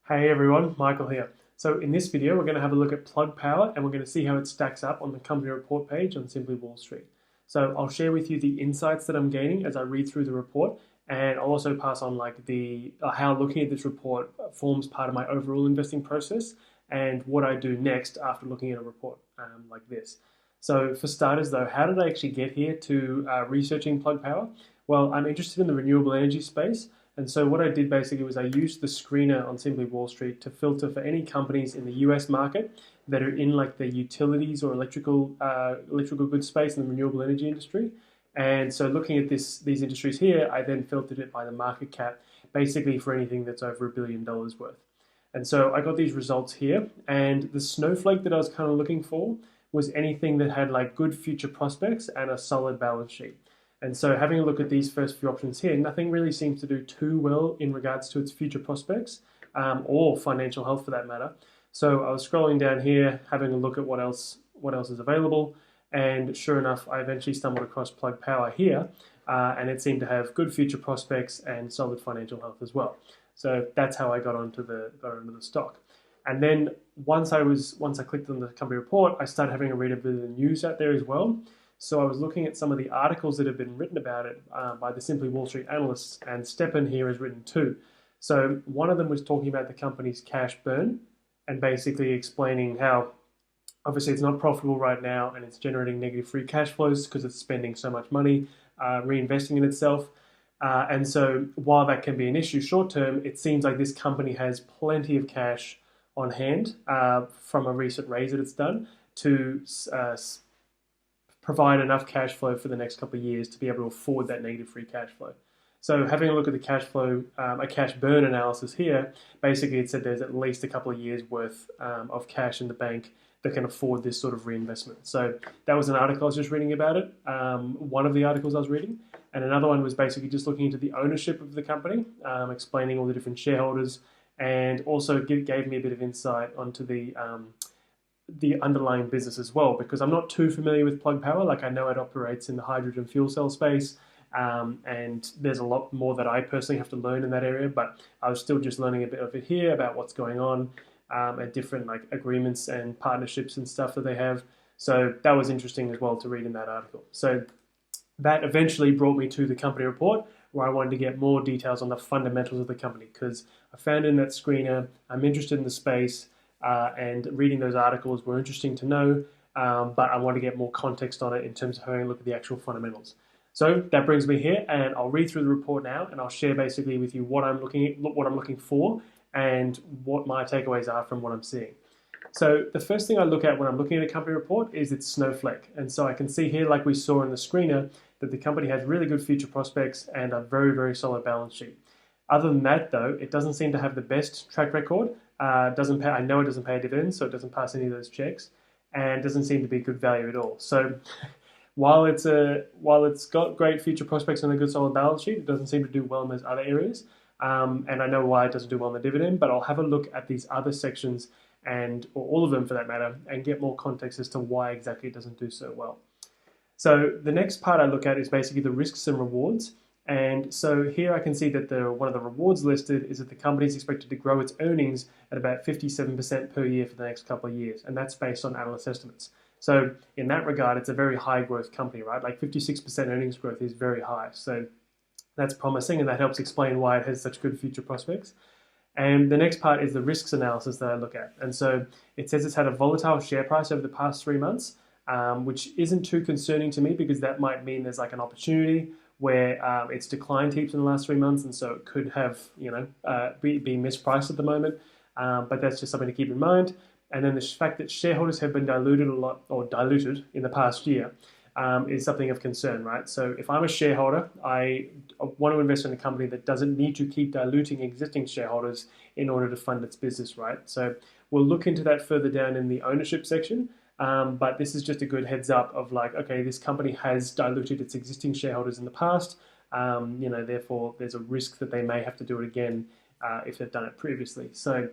Hey everyone, Michael here. So in this video, we're going to have a look at Plug Power and we're going to see how it stacks up on the company report page on Simply Wall Street. So I'll share with you the insights that I'm gaining as I read through the report, and I'll also pass on how looking at this report forms part of my overall investing process and what I do next after looking at a report like this. So for starters though, how did I actually get here to researching Plug Power? Well, I'm interested in the renewable energy space. And so what I did basically was I used the screener on Simply Wall Street to filter for any companies in the US market that are in like the utilities or electrical goods space in the renewable energy industry. And so looking at these industries here, I then filtered it by the market cap, basically for anything that's over $1 billion worth. And so I got these results here, and the snowflake that I was kind of looking for was anything that had like good future prospects and a solid balance sheet. And so having a look at these first few options here, nothing really seems to do too well in regards to its future prospects or financial health for that matter. So I was scrolling down here, having a look at what else is available. And sure enough, I eventually stumbled across Plug Power here, and it seemed to have good future prospects and solid financial health as well. So that's how I got onto the stock. And then once I clicked on the company report, I started having a read a bit of the news out there as well. So I was looking at some of the articles that have been written about it by the Simply Wall Street analysts, and Stepan here has written two. So one of them was talking about the company's cash burn and basically explaining how obviously it's not profitable right now and it's generating negative free cash flows because it's spending so much money reinvesting in itself. And so while that can be an issue short term, it seems like this company has plenty of cash on hand from a recent raise that it's done to provide enough cash flow for the next couple of years to be able to afford that negative free cash flow. So having a look at the cash flow, a cash burn analysis here, basically it said there's at least a couple of years worth of cash in the bank that can afford this sort of reinvestment. So that was an article I was just reading about it, one of the articles I was reading, and another one was basically just looking into the ownership of the company, explaining all the different shareholders, and also gave me a bit of insight onto the underlying business as well, because I'm not too familiar with Plug Power. Like I know it operates in the hydrogen fuel cell space, and there's a lot more that I personally have to learn in that area, but I was still just learning a bit of it here about what's going on and different like agreements and partnerships and stuff that they have. So that was interesting as well to read in that article. So that eventually brought me to the company report, where I wanted to get more details on the fundamentals of the company, because I found in that screener, I'm interested in the space, and reading those articles were interesting to know, but I want to get more context on it in terms of having a look at the actual fundamentals. So that brings me here, and I'll read through the report now, and I'll share basically with you what I'm looking for, and what my takeaways are from what I'm seeing. So the first thing I look at when I'm looking at a company report is its snowflake, and so I can see here, like we saw in the screener, that the company has really good future prospects and a very, very solid balance sheet. Other than that, though, it doesn't seem to have the best track record. I know it doesn't pay a dividend, so it doesn't pass any of those checks, and doesn't seem to be good value at all. So while it's got great future prospects and a good solid balance sheet, it doesn't seem to do well in those other areas. And I know why it doesn't do well in the dividend, but I'll have a look at these other sections, or all of them for that matter, and get more context as to why exactly it doesn't do so well. So the next part I look at is basically the risks and rewards. And so here I can see that one of the rewards listed is that the company is expected to grow its earnings at about 57% per year for the next couple of years. And that's based on analyst estimates. So in that regard, it's a very high growth company, right? Like 56% earnings growth is very high. So that's promising, and that helps explain why it has such good future prospects. And the next part is the risks analysis that I look at. And so it says it's had a volatile share price over the past 3 months, which isn't too concerning to me, because that might mean there's like an opportunity where it's declined heaps in the last 3 months, and so it could have, be mispriced at the moment. But that's just something to keep in mind. And then the fact that shareholders have been diluted a lot, or diluted in the past year, is something of concern, right? So if I'm a shareholder, I want to invest in a company that doesn't need to keep diluting existing shareholders in order to fund its business, right? So we'll look into that further down in the ownership section. But this is just a good heads up of like, okay, this company has diluted its existing shareholders in the past. Therefore there's a risk that they may have to do it again if they've done it previously. So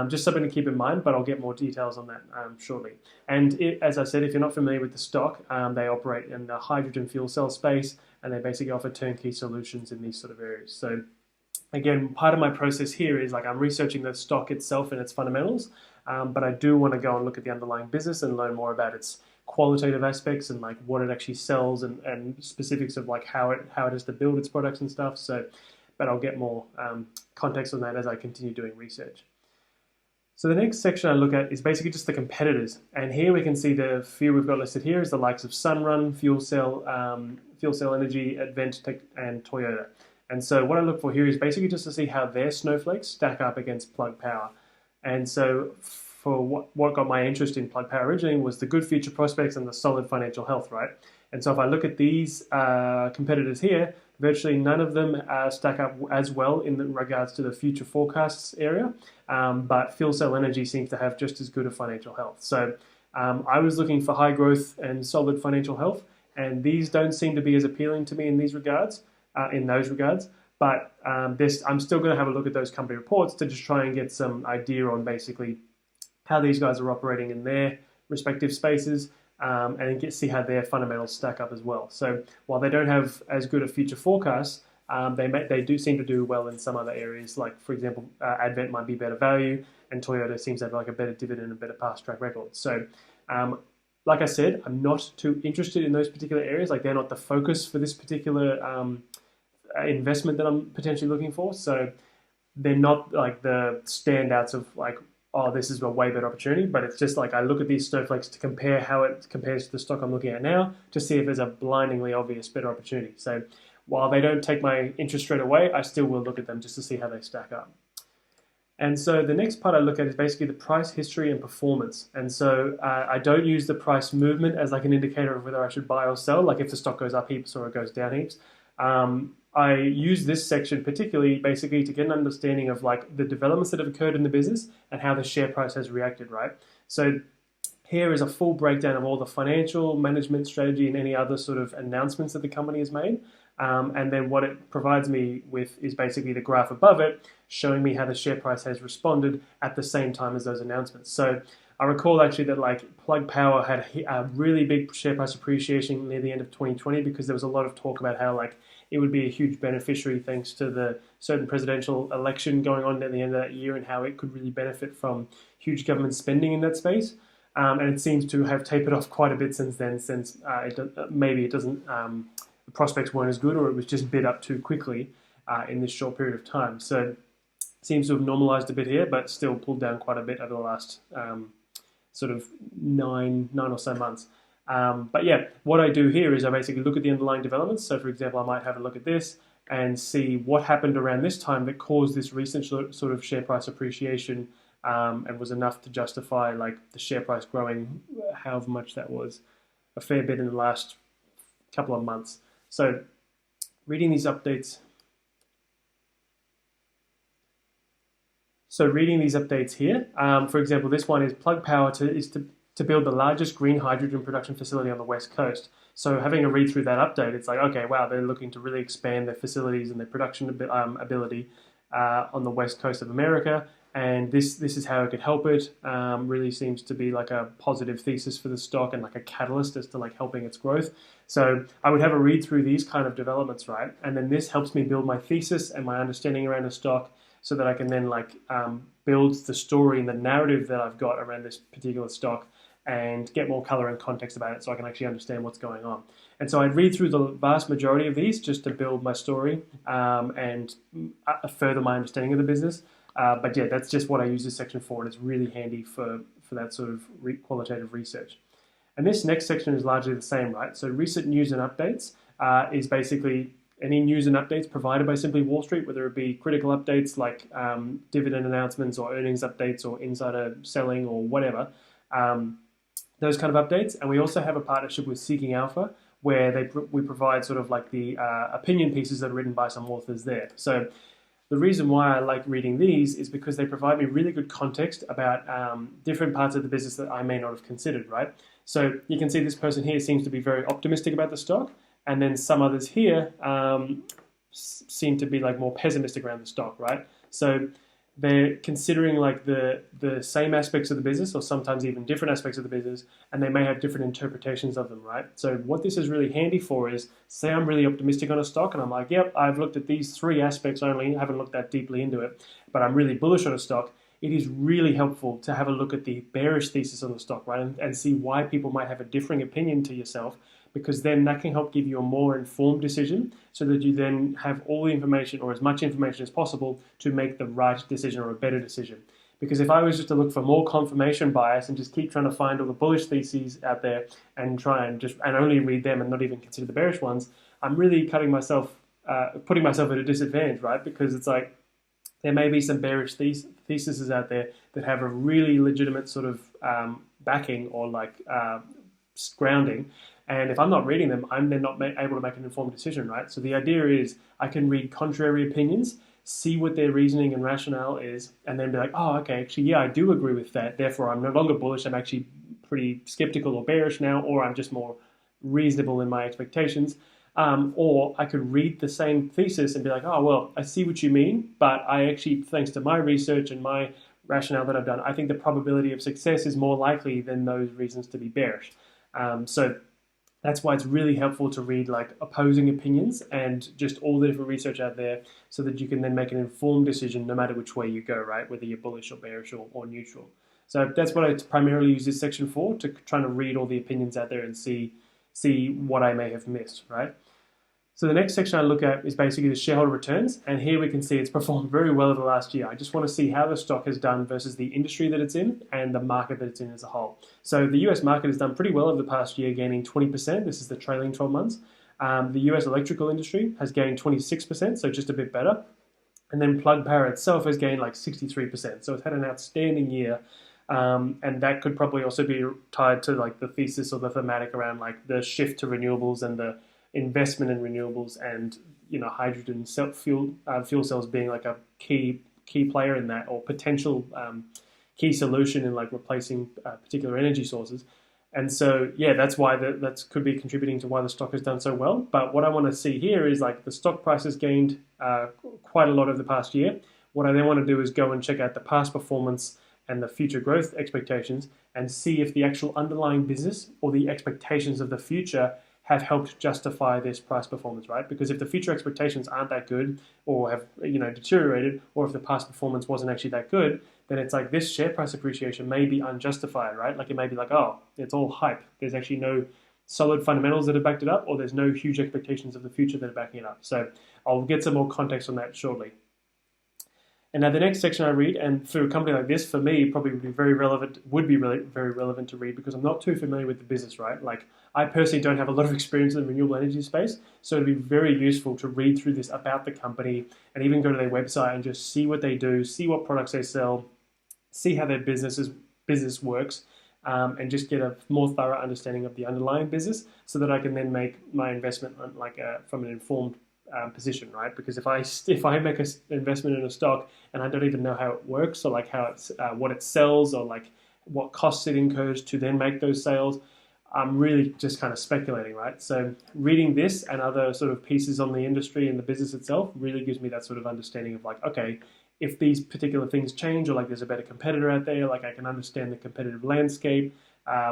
just something to keep in mind, but I'll get more details on that shortly. And as I said, if you're not familiar with the stock, they operate in the hydrogen fuel cell space, and they basically offer turnkey solutions in these sort of areas. So again, part of my process here is like I'm researching the stock itself and its fundamentals, but I do want to go and look at the underlying business and learn more about its qualitative aspects and like what it actually sells and specifics of like how it has to build its products and stuff. So, but I'll get more context on that as I continue doing research. So the next section I look at is basically just the competitors, and here we can see the few we've got listed here is the likes of Sunrun, Fuel Cell Energy, Advantech, and Toyota. And so what I look for here is basically just to see how their snowflakes stack up against Plug Power. And so for what got my interest in Plug Power originally was the good future prospects and the solid financial health, right? And so if I look at these competitors here, virtually none of them stack up as well in regards to the future forecasts area, but Fuel Cell Energy seems to have just as good a financial health. So I was looking for high growth and solid financial health, and these don't seem to be as appealing to me in these regards. But I'm still going to have a look at those company reports to just try and get some idea on basically how these guys are operating in their respective spaces, and see how their fundamentals stack up as well. So while they don't have as good a future forecast, they do seem to do well in some other areas. Like for example, Advent might be better value, and Toyota seems to have like a better dividend and better past track record. So like I said, I'm not too interested in those particular areas. Like they're not the focus for this particular investment that I'm potentially looking for. So they're not like the standouts of like, oh, this is a way better opportunity, but it's just like I look at these snowflakes to compare how it compares to the stock I'm looking at now to see if there's a blindingly obvious better opportunity. So while they don't take my interest straight away, I still will look at them just to see how they stack up. And so the next part I look at is basically the price history and performance. And so I don't use the price movement as like an indicator of whether I should buy or sell, like if the stock goes up heaps or it goes down heaps. I use this section particularly basically to get an understanding of like the developments that have occurred in the business and how the share price has reacted, right? So here is a full breakdown of all the financial management strategy and any other sort of announcements that the company has made. And then what it provides me with is basically the graph above it showing me how the share price has responded at the same time as those announcements. So I recall actually that like Plug Power had a really big share price appreciation near the end of 2020 because there was a lot of talk about how like it would be a huge beneficiary thanks to the certain presidential election going on at the end of that year and how it could really benefit from huge government spending in that space. And it seems to have tapered off quite a bit since then, since the prospects weren't as good or it was just bid up too quickly in this short period of time. So it seems to have normalized a bit here, but still pulled down quite a bit over the last sort of nine or so months. But yeah, what I do here is I basically look at the underlying developments. So for example, I might have a look at this and see what happened around this time that caused this recent sort of share price appreciation and was enough to justify like the share price growing however much that was, a fair bit in the last couple of months. So reading these updates. So reading these updates here, for example, this one is Plug Power to build the largest green hydrogen production facility on the West Coast. So having a read through that update, it's like, okay, wow, they're looking to really expand their facilities and their production ability on the West Coast of America. And this is how it could help it. Really seems to be like a positive thesis for the stock and like a catalyst as to like helping its growth. So I would have a read through these kind of developments, right? And then this helps me build my thesis and my understanding around the stock so that I can then like build the story and the narrative that I've got around this particular stock and get more color and context about it so I can actually understand what's going on. And so I'd read through the vast majority of these just to build my story and further my understanding of the business. But yeah, that's just what I use this section for, and it's really handy for that sort of qualitative research. And this next section is largely the same, right? So recent news and updates is basically any news and updates provided by Simply Wall Street, whether it be critical updates like dividend announcements or earnings updates or insider selling or whatever, those kind of updates. And we also have a partnership with Seeking Alpha where we provide sort of like the opinion pieces that are written by some authors there. So the reason why I like reading these is because they provide me really good context about different parts of the business that I may not have considered, right? So you can see this person here seems to be very optimistic about the stock, and then some others here seem to be like more pessimistic around the stock, right? So they're considering like the same aspects of the business, or sometimes even different aspects of the business, and they may have different interpretations of them, right? So what this is really handy for is, say I'm really optimistic on a stock and I'm like, yep, I've looked at these 3 aspects only, haven't looked that deeply into it, but I'm really bullish on a stock. It is really helpful to have a look at the bearish thesis on the stock, right? And see why people might have a differing opinion to yourself, because then that can help give you a more informed decision, so that you then have all the information, or as much information as possible, to make the right decision or a better decision. Because if I was just to look for more confirmation bias and just keep trying to find all the bullish theses out there and try and only read them and not even consider the bearish ones, I'm really putting myself at a disadvantage, right? Because it's like, there may be some bearish theses out there that have a really legitimate sort of backing, or like grounding. And if I'm not reading them, I'm then not able to make an informed decision, right? So the idea is I can read contrary opinions, see what their reasoning and rationale is, and then be like, oh, okay, actually, yeah, I do agree with that. Therefore, I'm no longer bullish. I'm actually pretty skeptical or bearish now, or I'm just more reasonable in my expectations. Or I could read the same thesis and be like, oh, well, I see what you mean, but I actually, thanks to my research and my rationale that I've done, I think the probability of success is more likely than those reasons to be bearish. So that's why it's really helpful to read like opposing opinions and just all the different research out there, so that you can then make an informed decision no matter which way you go, right? Whether you're bullish or bearish or neutral. So that's what I primarily use this section for, to try to read all the opinions out there and see what I may have missed, right? So the next section I look at is basically the shareholder returns, and here we can see it's performed very well over the last year. I just want to see how the stock has done versus the industry that it's in and the market that it's in as a whole. So the US market has done pretty well over the past year, gaining 20%. This is the trailing 12 months. The US electrical industry has gained 26%, so just a bit better. And then Plug Power itself has gained like 63%. So it's had an outstanding year. And that could probably also be tied to like the thesis or the thematic around like the shift to renewables and the investment in renewables, and hydrogen fuel cells being like a key player in that, or potential key solution in like replacing particular energy sources. And so yeah, that's why that could be contributing to why the stock has done so well. But what I want to see here is like the stock price has gained quite a lot over the past year. What I then want to do is go and check out the past performance and the future growth expectations, and see if the actual underlying business or the expectations of the future have helped justify this price performance, right? Because if the future expectations aren't that good, or have deteriorated, or if the past performance wasn't actually that good, then it's like this share price appreciation may be unjustified, right? Like it may be like, oh, it's all hype. There's actually no solid fundamentals that have backed it up, or there's no huge expectations of the future that are backing it up. So I'll get some more context on that shortly. And now the next section I read, and for a company like this, for me, probably would be very relevant to read, because I'm not too familiar with the business, right? Like I personally don't have a lot of experience in the renewable energy space, so it'd be very useful to read through this about the company, and even go to their website and just see what they do, see what products they sell, see how their business works, and just get a more thorough understanding of the underlying business, so that I can then make my investment from an informed position, right? Because if I make an investment in a stock and I don't even know how it works, or like how it's what it sells, or like what costs it incurs to then make those sales, I'm really just kind of speculating, right? So reading this and other sort of pieces on the industry and the business itself really gives me that sort of understanding of like, okay, if these particular things change, or like there's a better competitor out there, like I can understand the competitive landscape,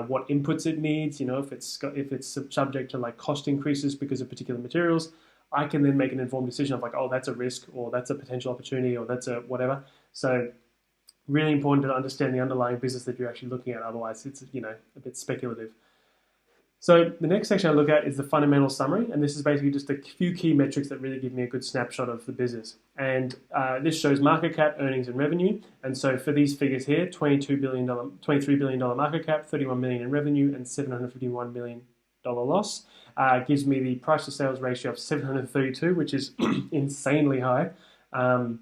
what inputs it needs, if it's subject to like cost increases because of particular materials, I can then make an informed decision of like, oh, that's a risk, or that's a potential opportunity, or that's a whatever. So really important to understand the underlying business that you're actually looking at. Otherwise, it's a bit speculative. So the next section I look at is the fundamental summary, and this is basically just a few key metrics that really give me a good snapshot of the business. And this shows market cap, earnings, and revenue. And so for these figures here, $23 billion market cap, $31 million in revenue, and $751 million loss. Gives me the price to sales ratio of 732, which is insanely high. I'm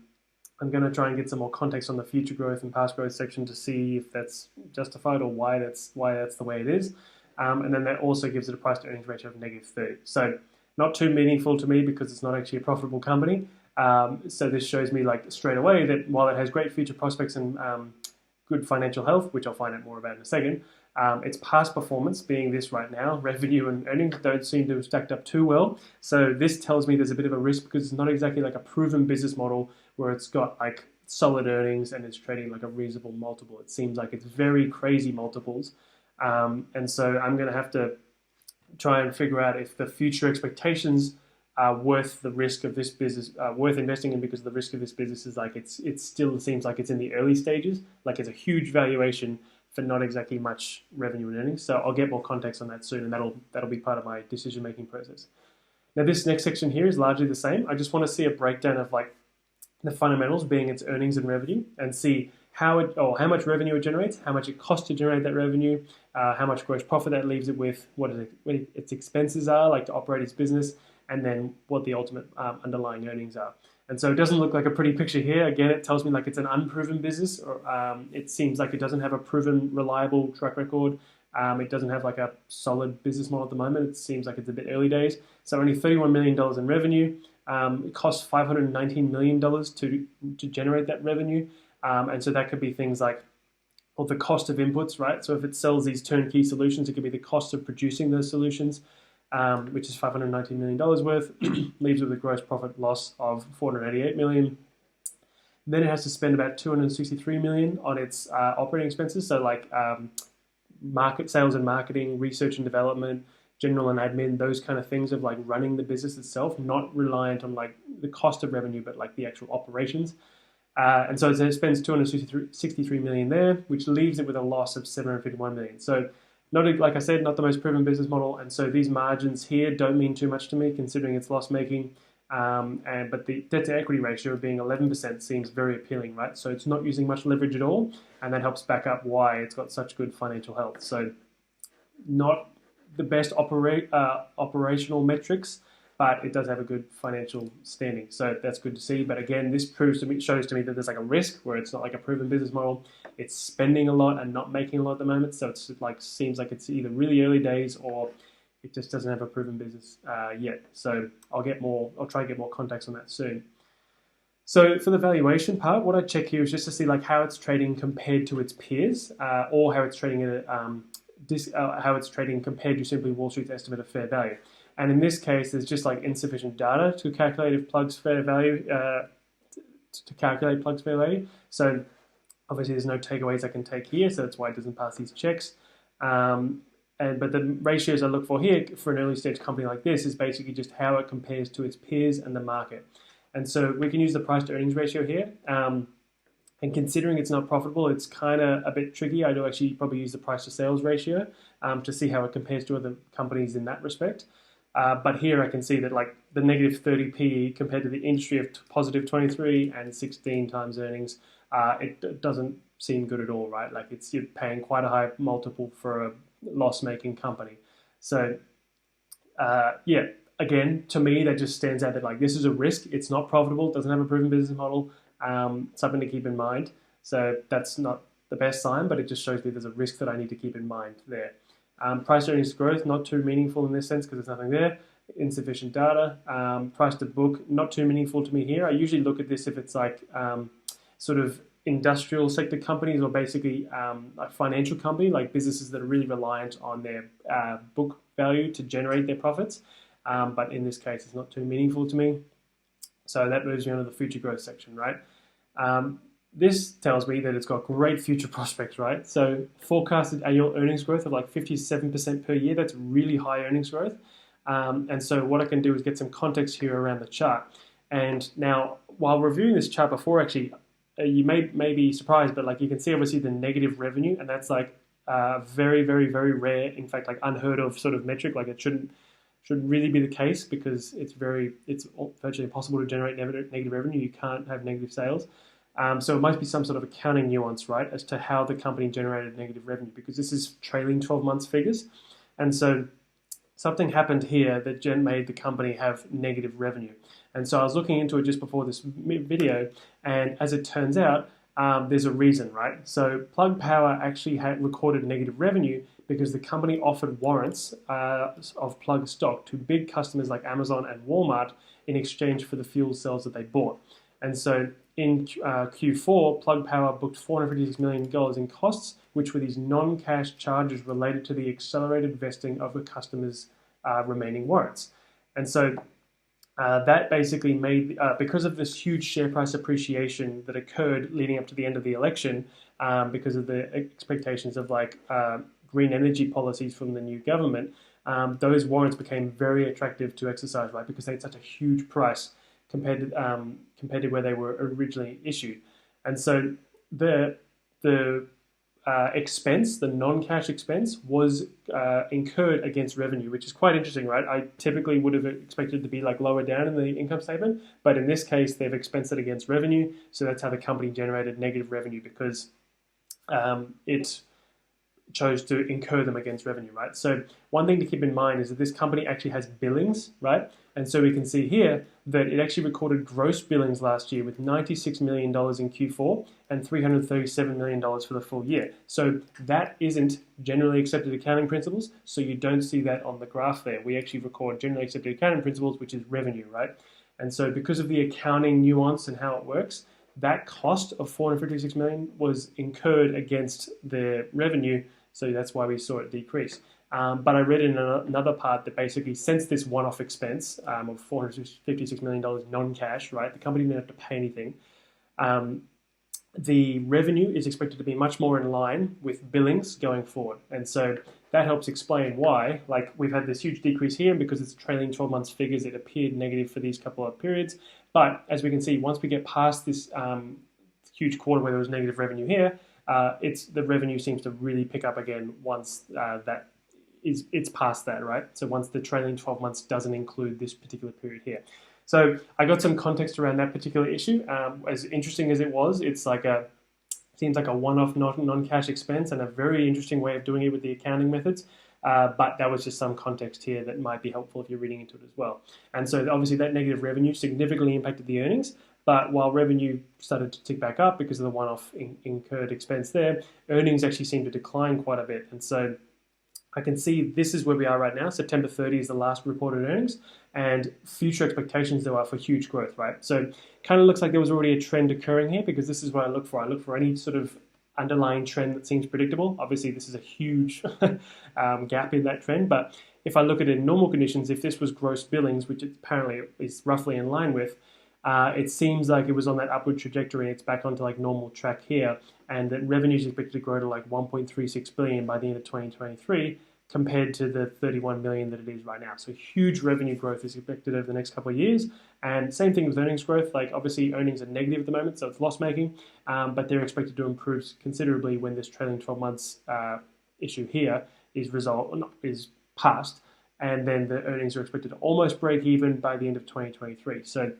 going to try and get some more context on the future growth and past growth section to see if that's justified, or why that's the way it is. And then that also gives it a price to earnings ratio of -30. So not too meaningful to me, because it's not actually a profitable company. So this shows me like straight away that while it has great future prospects and good financial health, which I'll find out more about in a second, its past performance, being this right now, revenue and earnings, don't seem to have stacked up too well. So this tells me there's a bit of a risk, because it's not exactly like a proven business model where it's got like solid earnings and it's trading like a reasonable multiple. It seems like it's very crazy multiples. And so I'm going to have to try and figure out if the future expectations are worth the risk of this business, worth investing in, because the risk of this business is like it still seems like it's in the early stages, like it's a huge valuation for not exactly much revenue and earnings. So I'll get more context on that soon, and that'll be part of my decision-making process. Now this next section here is largely the same. I just want to see a breakdown of like the fundamentals, being its earnings and revenue, and see how much revenue it generates, how much it costs to generate that revenue, how much gross profit that leaves it with, what its expenses are like to operate its business, and then what the ultimate underlying earnings are. And so it doesn't look like a pretty picture here. Again, it tells me like it's an unproven business, or it seems like it doesn't have a proven, reliable track record. It doesn't have like a solid business model at the moment. It seems like it's a bit early days. So only $31 million in revenue. It costs $519 million to generate that revenue. And so that could be things like, well, the cost of inputs, right? So if it sells these turnkey solutions, it could be the cost of producing those solutions, which is $519 million worth, leaves with a gross profit loss of $488 million. Then it has to spend about $263 million on its operating expenses. So like sales and marketing, research and development, general and admin, those kind of things of like running the business itself, not reliant on like the cost of revenue, but like the actual operations. And so it spends $263 million there, which leaves it with a loss of $751 million. So like I said, not the most proven business model. And so these margins here don't mean too much to me, considering it's loss making. But the debt to equity ratio being 11% seems very appealing, right? So it's not using much leverage at all. And that helps back up why it's got such good financial health. So not the best operational metrics, but it does have a good financial standing. So that's good to see. But again, this shows to me that there's like a risk where it's not like a proven business model. It's spending a lot and not making a lot at the moment. So it's like seems like it's either really early days or it just doesn't have a proven business yet. So I'll try and get more context on that soon. So for the valuation part, what I check here is just to see like how it's trading compared to its peers, or how it's trading at how it's trading compared to simply Wall Street's estimate of fair value. And in this case, there's just like insufficient data to calculate if Plug's fair value, So obviously there's no takeaways I can take here, so that's why it doesn't pass these checks. But the ratios I look for here for an early stage company like this is basically just how it compares to its peers and the market. And so we can use the price to earnings ratio here. And considering it's not profitable, it's kind of a bit tricky. I do actually probably use the price to sales ratio to see how it compares to other companies in that respect. But here I can see that like the negative 30 PE compared to the industry of positive 23 and 16 times earnings, it doesn't seem good at all, right? Like you're paying quite a high multiple for a loss-making company. So yeah, again, to me, that just stands out that like this is a risk. It's not profitable, doesn't have a proven business model, something to keep in mind. So that's not the best sign, but it just shows me there's a risk that I need to keep in mind there. Price to earnings growth, not too meaningful in this sense because there's nothing there. Insufficient data. Price to book, not too meaningful to me here. I usually look at this if it's like sort of industrial sector companies or basically a financial company, like businesses that are really reliant on their book value to generate their profits. But in this case, it's not too meaningful to me. So that moves me on to the future growth section, right? This tells me that it's got great future prospects, right? So forecasted annual earnings growth of like 57% per year. That's really high earnings growth. And so what I can do is get some context here around the chart. And now, while reviewing this chart before, actually, you may be surprised, but like you can see obviously the negative revenue, and that's like very, very, very rare. In fact, like unheard of sort of metric. Like it should really be the case because it's virtually impossible to generate negative revenue. You can't have negative sales. So it must be some sort of accounting nuance, right, as to how the company generated negative revenue, because this is trailing 12 months figures. And so something happened here that made the company have negative revenue. And so I was looking into it just before this video, and as it turns out, there's a reason, right? So Plug Power actually had recorded negative revenue because the company offered warrants of Plug stock to big customers like Amazon and Walmart in exchange for the fuel cells that they bought. And so in Q4, Plug Power booked $456 million in costs, which were these non-cash charges related to the accelerated vesting of the customers' remaining warrants. And so That basically made, because of this huge share price appreciation that occurred leading up to the end of the election, because of the expectations of like green energy policies from the new government, those warrants became very attractive to exercise, right? Because they had such a huge price compared to where they were originally issued, and so the expense, the non-cash expense, was incurred against revenue, which is quite interesting, right? I typically would have expected it to be like lower down in the income statement, but in this case, they've expensed it against revenue, so that's how the company generated negative revenue because it chose to incur them against revenue, right? So one thing to keep in mind is that this company actually has billings, right? And so we can see here that it actually recorded gross billings last year with $96 million in Q4 and $337 million for the full year. So that isn't generally accepted accounting principles, so you don't see that on the graph there. We actually record generally accepted accounting principles, which is revenue, right? And so because of the accounting nuance and how it works, that cost of $456 million was incurred against the revenue, so that's why we saw it decrease. But I read in another part that basically since this one-off expense of $456 million non-cash, right, the company didn't have to pay anything, the revenue is expected to be much more in line with billings going forward. And so that helps explain why, like we've had this huge decrease here, and because it's trailing 12 months figures, it appeared negative for these couple of periods. But as we can see, once we get past this huge quarter where there was negative revenue here, the revenue seems to really pick up again once it's past that, right? So once the trailing 12 months doesn't include this particular period here. So I got some context around that particular issue. As interesting as it was, it's like seems like a one-off non-cash expense and a very interesting way of doing it with the accounting methods. But that was just some context here that might be helpful if you're reading into it as well. And so obviously that negative revenue significantly impacted the earnings. But while revenue started to tick back up because of the one-off incurred expense there, earnings actually seemed to decline quite a bit. And so I can see this is where we are right now. September 30 is the last reported earnings, and future expectations there are for huge growth, right? So kind of looks like there was already a trend occurring here, because this is what I look for. I look for any sort of underlying trend that seems predictable. Obviously, this is a huge gap in that trend, but if I look at it in normal conditions, if this was gross billings, which it apparently is roughly in line with, it seems like it was on that upward trajectory. It's back onto like normal track here, and that revenue is expected to grow to like 1.36 billion by the end of 2023, compared to the 31 million that it is right now. So huge revenue growth is expected over the next couple of years, and same thing with earnings growth. Like obviously earnings are negative at the moment, so it's loss making, but they're expected to improve considerably when this trailing 12 months issue here is passed, and then the earnings are expected to almost break even by the end of 2023. So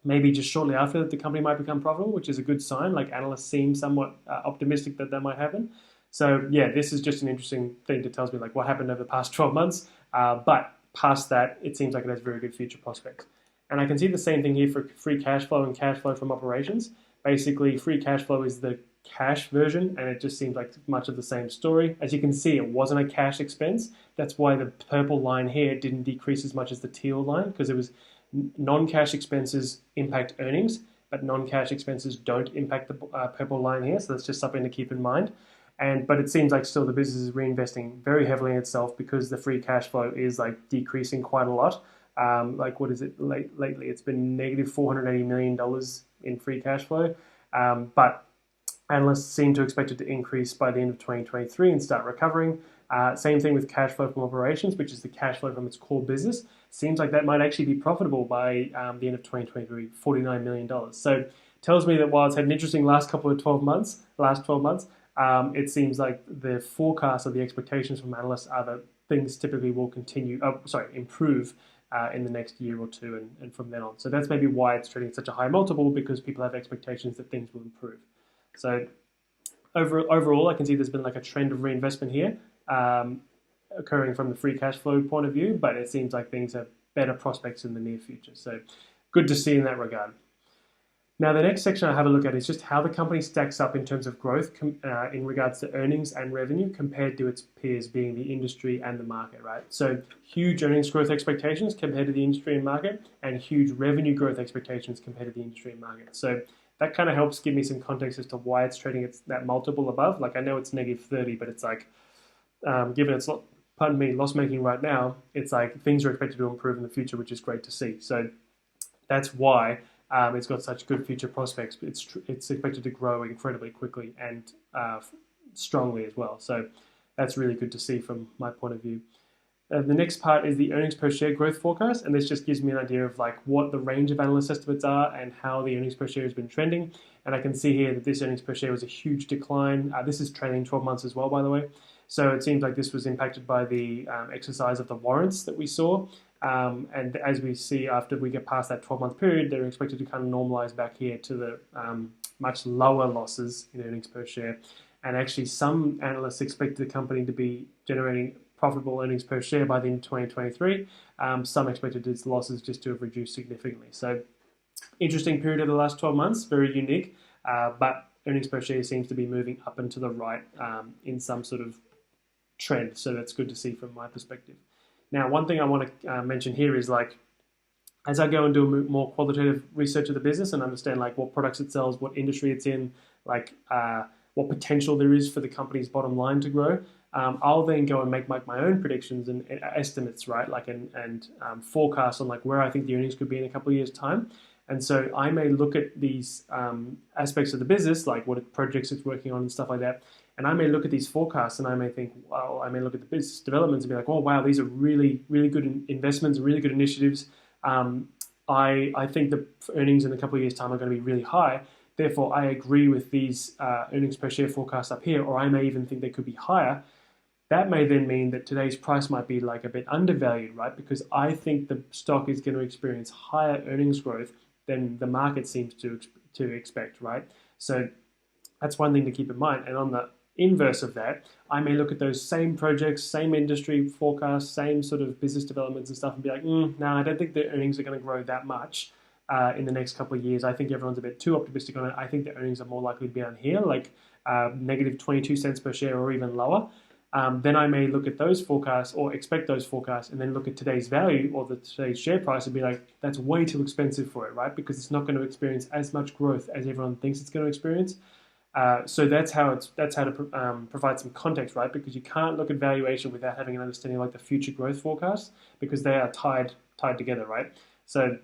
maybe just shortly after that, the company might become profitable, which is a good sign. Like analysts seem somewhat optimistic that might happen. So yeah, this is just an interesting thing that tells me like what happened over the past 12 months. But past that, it seems like it has very good future prospects. And I can see the same thing here for free cash flow and cash flow from operations. Basically, free cash flow is the cash version, and it just seems like much of the same story. As you can see, it wasn't a cash expense. That's why the purple line here didn't decrease as much as the teal line, because it was non-cash expenses impact earnings, but non-cash expenses don't impact the purple line here. So that's just something to keep in mind. But it seems like still the business is reinvesting very heavily in itself, because the free cash flow is like decreasing quite a lot. Like what is it lately? It's been negative $480 million in free cash flow. But analysts seem to expect it to increase by the end of 2023 and start recovering. Same thing with cash flow from operations, which is the cash flow from its core business. Seems like that might actually be profitable by the end of 2023, $49 million. So tells me that while it's had an interesting last 12 months, it seems like the forecast or the expectations from analysts are that things typically will improve in the next year or two and from then on. So that's maybe why it's trading at such a high multiple, because people have expectations that things will improve. So overall, I can see there's been like a trend of reinvestment here occurring from the free cash flow point of view, but it seems like things have better prospects in the near future. So good to see in that regard. Now, the next section I have a look at is just how the company stacks up in terms of growth in regards to earnings and revenue compared to its peers, being the industry and the market, right? So huge earnings growth expectations compared to the industry and market, and huge revenue growth expectations compared to the industry and market. So that kind of helps give me some context as to why it's trading at that multiple above. Like I know it's negative 30, but it's like, given its pardon me, loss-making right now, it's like things are expected to improve in the future, which is great to see. So that's why it's got such good future prospects. It's expected to grow incredibly quickly and strongly as well. So that's really good to see from my point of view. The next part is the earnings per share growth forecast, and this just gives me an idea of like what the range of analyst estimates are and how the earnings per share has been trending. And I can see here that this earnings per share was a huge decline. This is trailing 12 months as well, by the way. So it seems like this was impacted by the exercise of the warrants that we saw. And as we see, after we get past that 12-month period, they're expected to kind of normalize back here to the much lower losses in earnings per share. And actually, some analysts expect the company to be generating profitable earnings per share by the end of 2023. Some expected its losses just to have reduced significantly. So interesting period of the last 12 months, very unique, but earnings per share seems to be moving up and to the right in some sort of trend. So that's good to see from my perspective. Now, one thing I want to mention here is like, as I go and do more qualitative research of the business and understand like what products it sells, what industry it's in, like what potential there is for the company's bottom line to grow, I'll then go and make my own predictions and estimates, right? Like and forecasts on like where I think the earnings could be in a couple of years' time. And so I may look at these aspects of the business, like what projects it's working on and stuff like that. And I may look at these forecasts and I may think, well, I may look at the business developments and be like, oh, wow, these are really, really good investments, really good initiatives. I think the earnings in a couple of years' time are going to be really high. Therefore, I agree with these earnings per share forecasts up here, or I may even think they could be higher. That may then mean that today's price might be like a bit undervalued, right? Because I think the stock is going to experience higher earnings growth than the market seems to expect, right? So that's one thing to keep in mind. And on the inverse of that, I may look at those same projects, same industry forecasts, same sort of business developments and stuff and be like, no, I don't think the earnings are going to grow that much in the next couple of years. I think everyone's a bit too optimistic on it. I think the earnings are more likely to be on here, like negative 22 cents per share or even lower. Then I may look at those forecasts or expect those forecasts and then look at today's value or today's share price and be like, that's way too expensive for it, right? Because it's not going to experience as much growth as everyone thinks it's going to experience. So that's how to provide some context, right? Because you can't look at valuation without having an understanding of like the future growth forecasts because they are tied together, right? So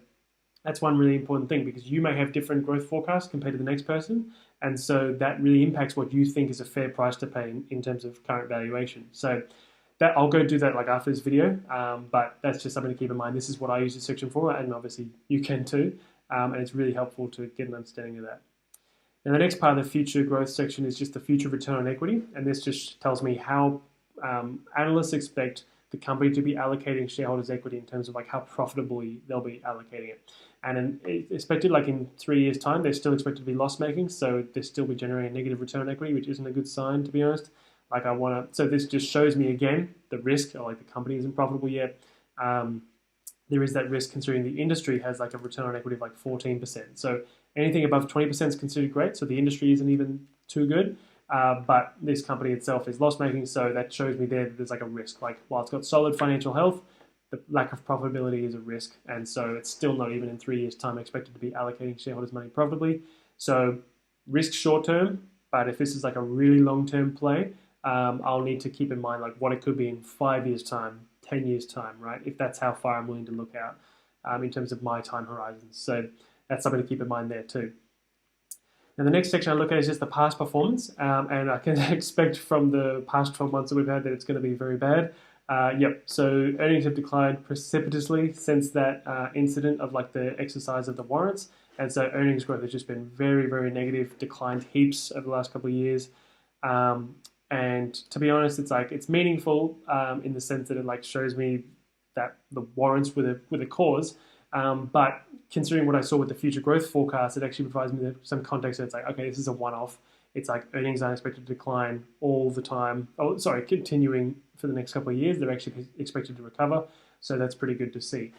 that's one really important thing because you may have different growth forecasts compared to the next person. And so that really impacts what you think is a fair price to pay in terms of current valuation. So that I'll go do that like after this video, but that's just something to keep in mind. This is what I use this section for, and obviously you can too. And it's really helpful to get an understanding of that. And the next part of the future growth section is just the future return on equity. And this just tells me how analysts expect the company to be allocating shareholders' equity in terms of like how profitably they'll be allocating it. And expected like in 3 years' time, they're still expected to be loss-making, so they'll still be generating a negative return on equity, which isn't a good sign, to be honest. Like so this just shows me again the risk, or like the company isn't profitable yet. There is that risk considering the industry has like a return on equity of like 14%. So anything above 20% is considered great, so the industry isn't even too good. But this company itself is loss-making, so that shows me there that there's like a risk. Like while it's got solid financial health, the lack of profitability is a risk, and so it's still not even in 3 years' time expected to be allocating shareholders' money profitably. So risk short-term, but if this is like a really long-term play, I'll need to keep in mind like what it could be in 5 years' time, 10 years' time, right? If that's how far I'm willing to look out in terms of my time horizons. So that's something to keep in mind there too. Now the next section I look at is just the past performance, and I can expect from the past 12 months that we've had that it's going to be very bad. So earnings have declined precipitously since that incident of like the exercise of the warrants, and so earnings growth has just been very, very negative, declined heaps over the last couple of years. And to be honest, it's meaningful in the sense that it like shows me that the warrants were the cause. But considering what I saw with the future growth forecast, it actually provides me some context that it's like, okay, this is a one-off. It's like earnings are expected to decline all the time. Continuing for the next couple of years. They're actually expected to recover. So that's pretty good to see.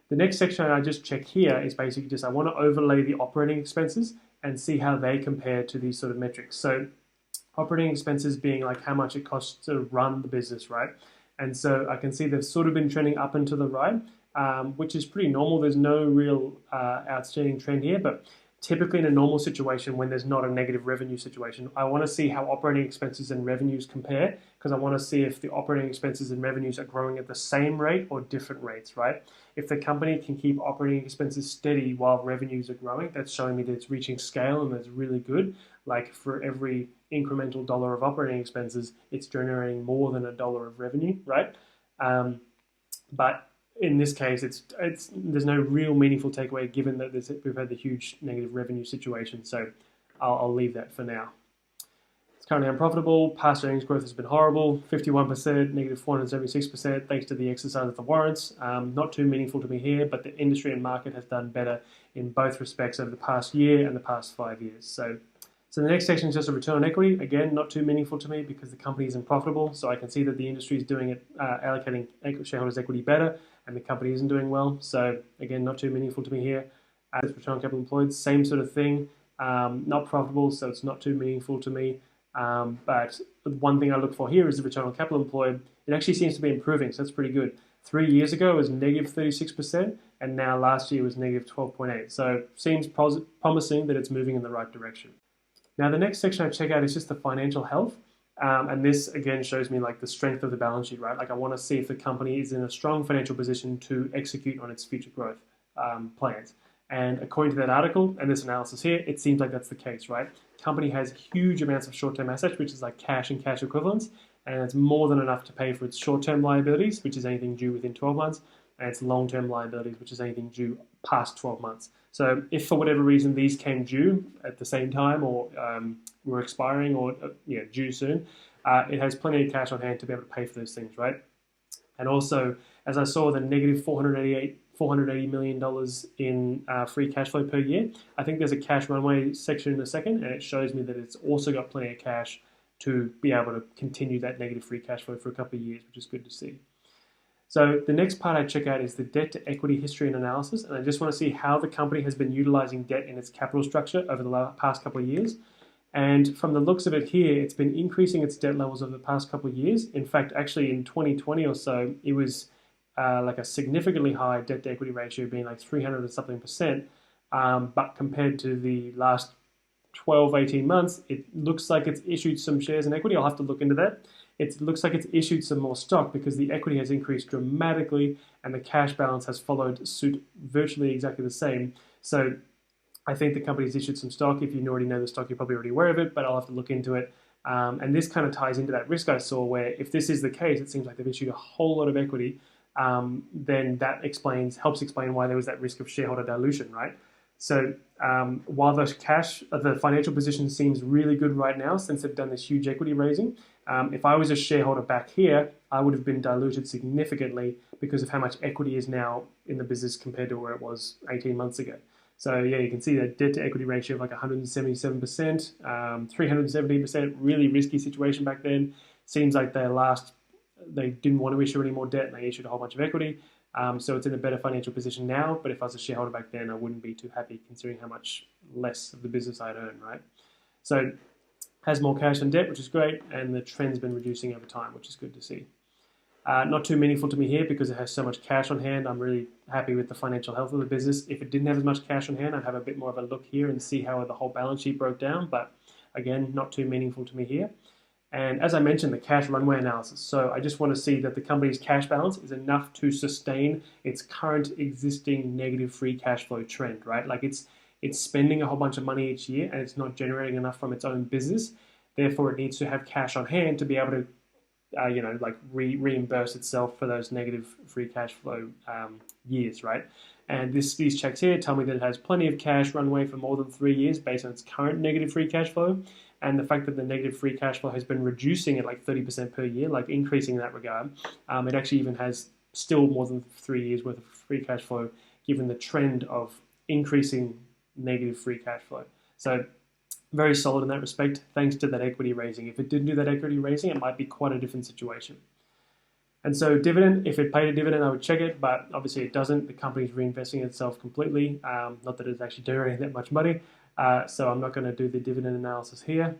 The next section I just check here is basically just I want to overlay the operating expenses and see how they compare to these sort of metrics. So operating expenses being like how much it costs to run the business, right? And so I can see they've sort of been trending up and to the right, which is pretty normal. There's no real outstanding trend here, but typically in a normal situation when there's not a negative revenue situation, I want to see how operating expenses and revenues compare, because I want to see if the operating expenses and revenues are growing at the same rate or different rates, right? If the company can keep operating expenses steady while revenues are growing, that's showing me that it's reaching scale and that's really good. Like for every incremental dollar of operating expenses, it's generating more than a dollar of revenue, right? But in this case, there's no real meaningful takeaway given that we've had the huge negative revenue situation. So I'll leave that for now. It's currently unprofitable. Past earnings growth has been horrible, 51%, negative 476%, thanks to the exercise of the warrants. Not too meaningful to me here, but the industry and market has done better in both respects over the past year and the past 5 years. So the next section is just a return on equity. Again, not too meaningful to me because the company isn't profitable. So I can see that the industry is doing it, allocating shareholders' equity better, and the company isn't doing well. So again, not too meaningful to me here. As return on capital employed, same sort of thing. Not profitable, so it's not too meaningful to me. But one thing I look for here is the return on capital employed. It actually seems to be improving, so that's pretty good. 3 years ago it was negative 36%, and now last year was negative 12.8%. So seems promising that it's moving in the right direction. Now the next section I check out is just the financial health. And this again shows me like the strength of the balance sheet, right? Like I want to see if the company is in a strong financial position to execute on its future growth plans. And according to that article and this analysis here, it seems like that's the case, right? Company has huge amounts of short-term assets, which is like cash and cash equivalents, and it's more than enough to pay for its short-term liabilities, which is anything due within 12 months, and its long-term liabilities, which is anything due past 12 months. So if for whatever reason these came due at the same time or were expiring or due soon, it has plenty of cash on hand to be able to pay for those things, right? And also, as I saw, the negative $480 million in free cash flow per year, I think there's a cash runway section in a second, and it shows me that it's also got plenty of cash to be able to continue that negative free cash flow for a couple of years, which is good to see. So the next part I check out is the debt to equity history and analysis, and I just want to see how the company has been utilizing debt in its capital structure over the past couple of years. And from the looks of it here, it's been increasing its debt levels over the past couple of years. In fact, actually in 2020 or so, it was like a significantly high debt to equity ratio, being like 300 and something percent. But compared to the last 12, 18 months, it looks like it's issued some shares in equity. I'll have to look into that. It looks like it's issued some more stock because the equity has increased dramatically and the cash balance has followed suit virtually exactly the same. So I think the company's issued some stock. If you already know the stock, you're probably already aware of it, but I'll have to look into it. And this kind of ties into that risk I saw where if this is the case, it seems like they've issued a whole lot of equity, then that helps explain why there was that risk of shareholder dilution, right? So while the financial position seems really good right now since they've done this huge equity raising, if I was a shareholder back here, I would have been diluted significantly because of how much equity is now in the business compared to where it was 18 months ago. So yeah, you can see that debt to equity ratio of like 177%, 370%, really risky situation back then. Seems like they didn't want to issue any more debt and they issued a whole bunch of equity. So it's in a better financial position now, but if I was a shareholder back then, I wouldn't be too happy considering how much less of the business I'd earn, right? So has more cash and debt, which is great, and the trend's been reducing over time, which is good to see. Not too meaningful to me here because it has so much cash on hand. I'm really happy with the financial health of the business. If it didn't have as much cash on hand, I'd have a bit more of a look here and see how the whole balance sheet broke down, but again, not too meaningful to me here. And as I mentioned, the cash runway analysis. So I just want to see that the company's cash balance is enough to sustain its current existing negative free cash flow trend, right? Like it's spending a whole bunch of money each year and it's not generating enough from its own business. Therefore, it needs to have cash on hand to be able to, reimburse itself for those negative free cash flow years, right? And these checks here tell me that it has plenty of cash runway for more than 3 years based on its current negative free cash flow. And the fact that the negative free cash flow has been reducing at like 30% per year, like increasing in that regard, it actually even has still more than 3 years worth of free cash flow given the trend of increasing negative free cash flow. So very solid in that respect, thanks to that equity raising. If it didn't do that equity raising, it might be quite a different situation. And so dividend, if it paid a dividend, I would check it, but obviously it doesn't. The company's reinvesting itself completely, not that it's actually generating that much money. So I'm not going to do the dividend analysis here.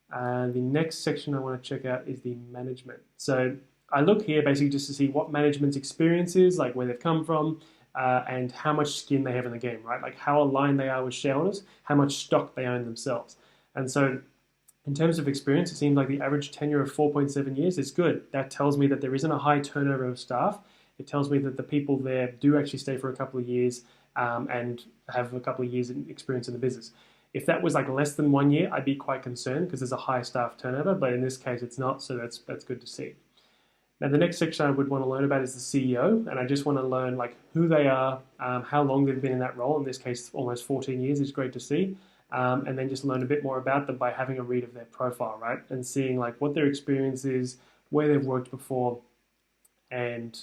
And the next section I want to check out is the management. So I look here basically just to see what management's experience is, like where they've come from, and how much skin they have in the game, right? Like how aligned they are with shareholders, how much stock they own themselves. And so in terms of experience, it seems like the average tenure of 4.7 years is good. That tells me that there isn't a high turnover of staff. It tells me that the people there do actually stay for a couple of years and have a couple of years in experience in the business. If that was like less than 1 year, I'd be quite concerned because there's a high staff turnover, but in this case it's not, so that's good to see. Now the next section I would want to learn about is the CEO, and I just want to learn like who they are, how long they've been in that role. In this case, almost 14 years is great to see. And then just learn a bit more about them by having a read of their profile, right? And seeing like what their experience is, where they've worked before, and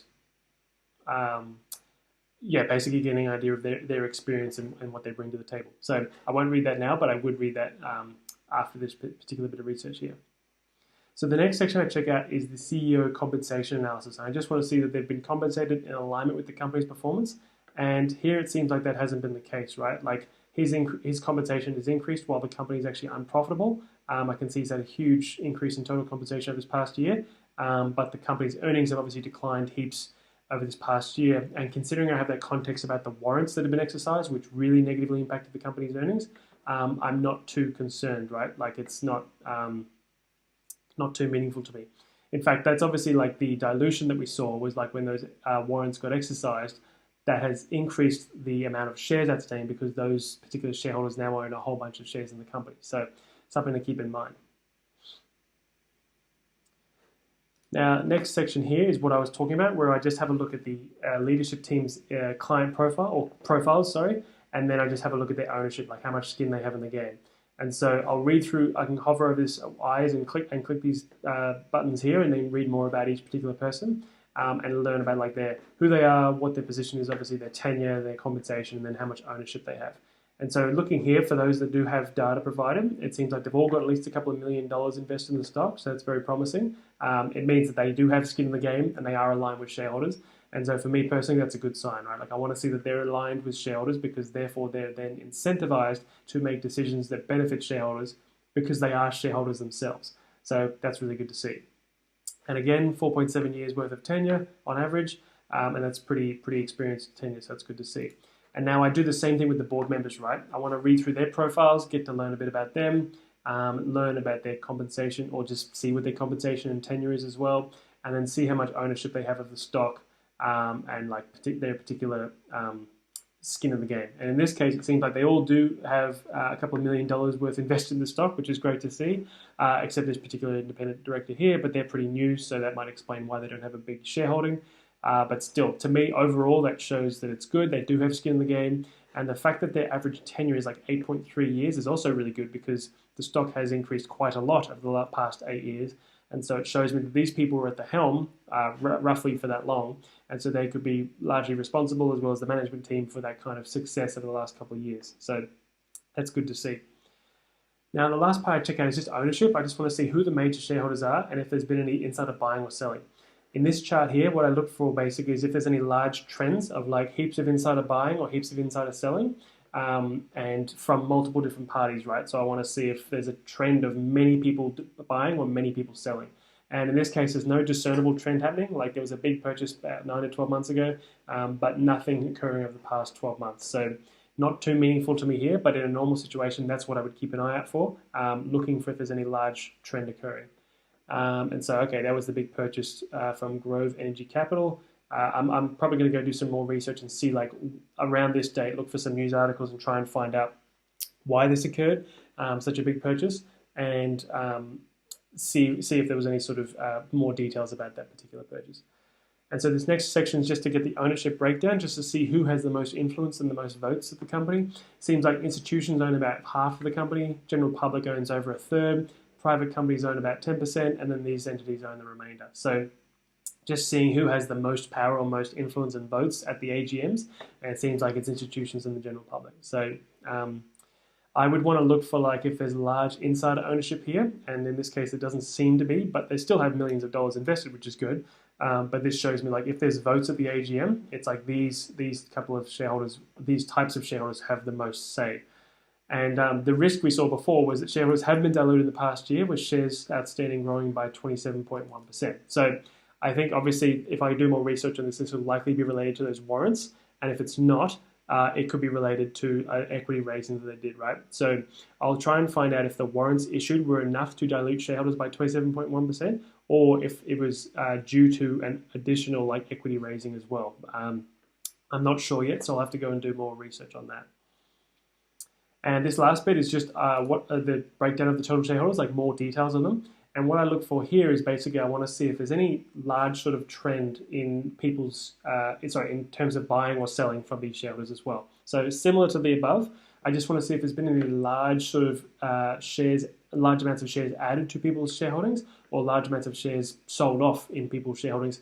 yeah, basically getting an idea of their experience and what they bring to the table. So I won't read that now, but I would read that after this particular bit of research here. So the next section I check out is the CEO compensation analysis. And I just want to see that they've been compensated in alignment with the company's performance. And here it seems like that hasn't been the case, right? Like his compensation is increased while the company is actually unprofitable. I can see he's had a huge increase in total compensation over this past year, but the company's earnings have obviously declined heaps over this past year. And considering I have that context about the warrants that have been exercised, which really negatively impacted the company's earnings, I'm not too concerned, right? Like it's not too meaningful to me. In fact, that's obviously like the dilution that we saw was like when those warrants got exercised, that has increased the amount of shares outstanding because those particular shareholders now own a whole bunch of shares in the company. So something to keep in mind. Now, next section here is what I was talking about, where I just have a look at the leadership team's client profile, or profiles, sorry, and then I just have a look at their ownership, like how much skin they have in the game. And so I'll read through, I can hover over this eyes and click these buttons here and then read more about each particular person and learn about like who they are, what their position is, obviously their tenure, their compensation, and then how much ownership they have. And so looking here, for those that do have data provided, it seems like they've all got at least a couple of $1 million invested in the stock, so that's very promising. It means that they do have skin in the game and they are aligned with shareholders. And so for me personally, that's a good sign, right? Like I want to see that they're aligned with shareholders because therefore they're then incentivized to make decisions that benefit shareholders because they are shareholders themselves. So that's really good to see. And again, 4.7 years worth of tenure on average, and that's pretty experienced tenure, so that's good to see. And now I do the same thing with the board members, right? I want to read through their profiles, get to learn a bit about them, learn about their compensation, or just see what their compensation and tenure is as well, and then see how much ownership they have of the stock and like their particular skin in the game. And in this case, it seems like they all do have a couple of $1 million worth invested in the stock, which is great to see, except this particular independent director here, but they're pretty new, so that might explain why they don't have a big shareholding. But still, to me, overall, that shows that it's good. They do have skin in the game. And the fact that their average tenure is like 8.3 years is also really good because the stock has increased quite a lot over the past 8 years. And so it shows me that these people were at the helm roughly for that long. And so they could be largely responsible as well as the management team for that kind of success over the last couple of years. So that's good to see. Now, the last part I check out is just ownership. I just want to see who the major shareholders are and if there's been any insider buying or selling. In this chart here, what I look for basically is if there's any large trends of like heaps of insider buying or heaps of insider selling and from multiple different parties, right? So I want to see if there's a trend of many people buying or many people selling. And in this case, there's no discernible trend happening. Like there was a big purchase about 9 to 12 months ago, but nothing occurring over the past 12 months. So not too meaningful to me here, but in a normal situation, that's what I would keep an eye out for, looking for if there's any large trend occurring. And so, okay, that was the big purchase from Grove Energy Capital. I'm probably going to go do some more research and see, like, around this date, look for some news articles and try and find out why this occurred, such a big purchase, and see if there was any sort of more details about that particular purchase. And so this next section is just to get the ownership breakdown, just to see who has the most influence and the most votes at the company. Seems like institutions own about half of the company, general public owns over a third, private companies own about 10%, and then these entities own the remainder. So just seeing who has the most power or most influence and votes at the AGMs, and it seems like it's institutions and the general public. So I would want to look for like if there's large insider ownership here, and in this case it doesn't seem to be, but they still have millions of dollars invested, which is good. But this shows me like if there's votes at the AGM, it's like these couple of shareholders, these types of shareholders have the most say. And the risk we saw before was that shareholders have been diluted in the past year with shares outstanding growing by 27.1%. So I think obviously if I do more research on this, this will likely be related to those warrants. and if it's not, it could be related to an equity raising that they did, right? So I'll try and find out if the warrants issued were enough to dilute shareholders by 27.1%, or if it was due to an additional like equity raising as well. I'm not sure yet, so I'll have to go and do more research on that. And this last bit is just what are the breakdown of the total shareholders, like more details on them. And what I look for here is basically I want to see if there's any large sort of trend in people's, in terms of buying or selling from these shareholders as well. So similar to the above, I just want to see if there's been any large sort of shares, large amounts of shares added to people's shareholdings, or large amounts of shares sold off in people's shareholdings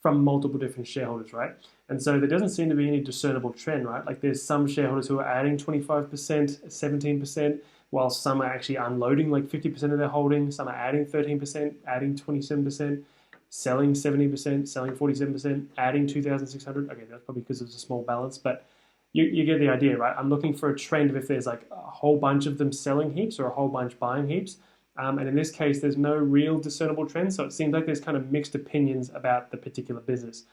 from multiple different shareholders, right? And so there doesn't seem to be any discernible trend, right? Like there's some shareholders who are adding 25%, 17%, while some are actually unloading like 50% of their holding, some are adding 13%, adding 27%, selling 70%, selling 47%, adding 2,600. Okay, that's probably because it's a small balance, but you get the idea, right? I'm looking for a trend of if there's like a whole bunch of them selling heaps or a whole bunch buying heaps. And in this case, there's no real discernible trend, so it seems like there's kind of mixed opinions about the particular business.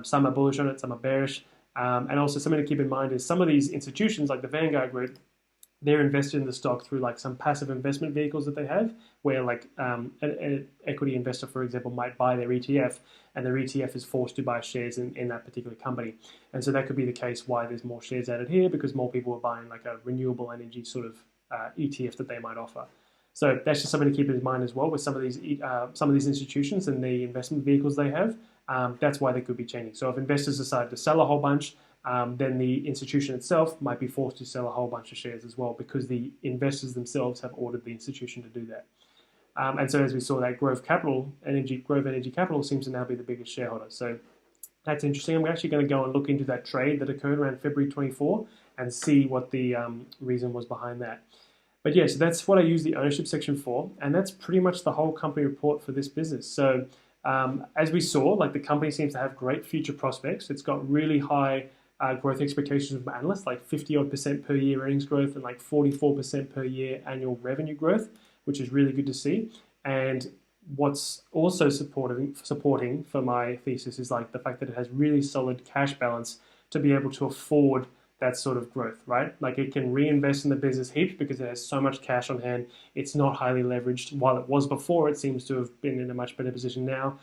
Some are bullish on it, some are bearish. And also something to keep in mind is some of these institutions, like the Vanguard Group, they're invested in the stock through like some passive investment vehicles that they have, where like an equity investor, for example, might buy their ETF, and their ETF is forced to buy shares in that particular company. And so that could be the case why there's more shares added here, because more people are buying like a renewable energy sort of ETF that they might offer. So that's just something to keep in mind as well with some of these institutions and the investment vehicles they have. That's why they could be changing. So if investors decide to sell a whole bunch, then the institution itself might be forced to sell a whole bunch of shares as well, because the investors themselves have ordered the institution to do that. And so as we saw, that Grove Energy Capital seems to now be the biggest shareholder. So that's interesting. I'm actually going to go and look into that trade that occurred around February 24 and see what the reason was behind that. But yeah, so that's what I use the ownership section for, and that's pretty much the whole company report for this business. So as we saw, like the company seems to have great future prospects. It's got really high growth expectations from analysts, like 50-odd% per year earnings growth and like 44% per year annual revenue growth, which is really good to see. And what's also supporting for my thesis is like the fact that it has really solid cash balance to be able to afford that sort of growth, right? Like it can reinvest in the business heaps because it has so much cash on hand. It's not highly leveraged. While it was before, it seems to have been in a much better position now.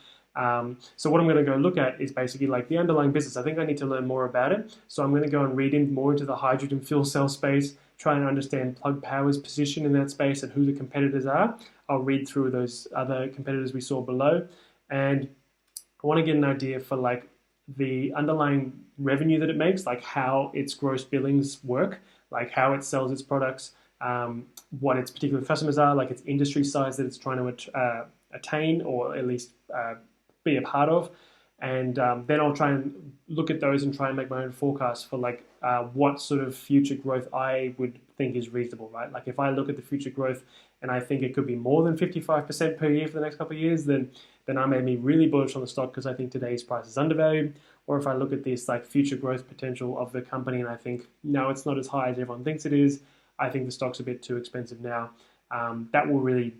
So what I'm going to go look at is basically like the underlying business. I think I need to learn more about it. So I'm going to go and read more into the hydrogen fuel cell space, try and understand Plug Power's position in that space and who the competitors are. I'll read through those other competitors we saw below. And I want to get an idea for like the underlying revenue that it makes, like how its gross billings work, like how it sells its products, what its particular customers are, like its industry size that it's trying to attain or at least be a part of. And then I'll try and look at those and try and make my own forecast for like what sort of future growth I would think is reasonable, right? Like if I look at the future growth and I think it could be more than 55% per year for the next couple of years, then I may be really bullish on the stock because I think today's price is undervalued. Or if I look at this like future growth potential of the company and I think, no, it's not as high as everyone thinks it is, I think the stock's a bit too expensive now. That will really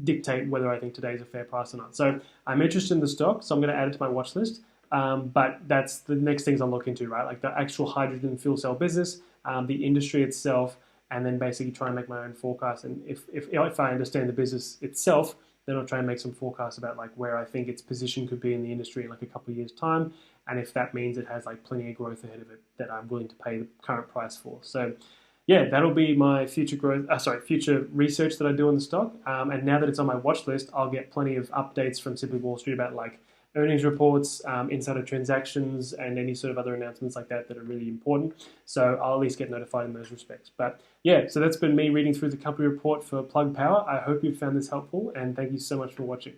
dictate whether I think today is a fair price or not. So I'm interested in the stock, so I'm going to add it to my watch list. But that's the next things I'll look into, right? Like the actual hydrogen fuel cell business, the industry itself, and then basically try and make my own forecast. And if I understand the business itself, then I'll try and make some forecasts about like where I think its position could be in the industry in like a couple of years' time, and if that means it has like plenty of growth ahead of it that I'm willing to pay the current price for. So yeah, that'll be my future future research that I do on the stock. And now that it's on my watch list, I'll get plenty of updates from Simply Wall Street about like earnings reports, insider transactions, and any sort of other announcements like that that are really important. So I'll at least get notified in those respects. But yeah, so that's been me reading through the company report for Plug Power. I hope you found this helpful, and thank you so much for watching.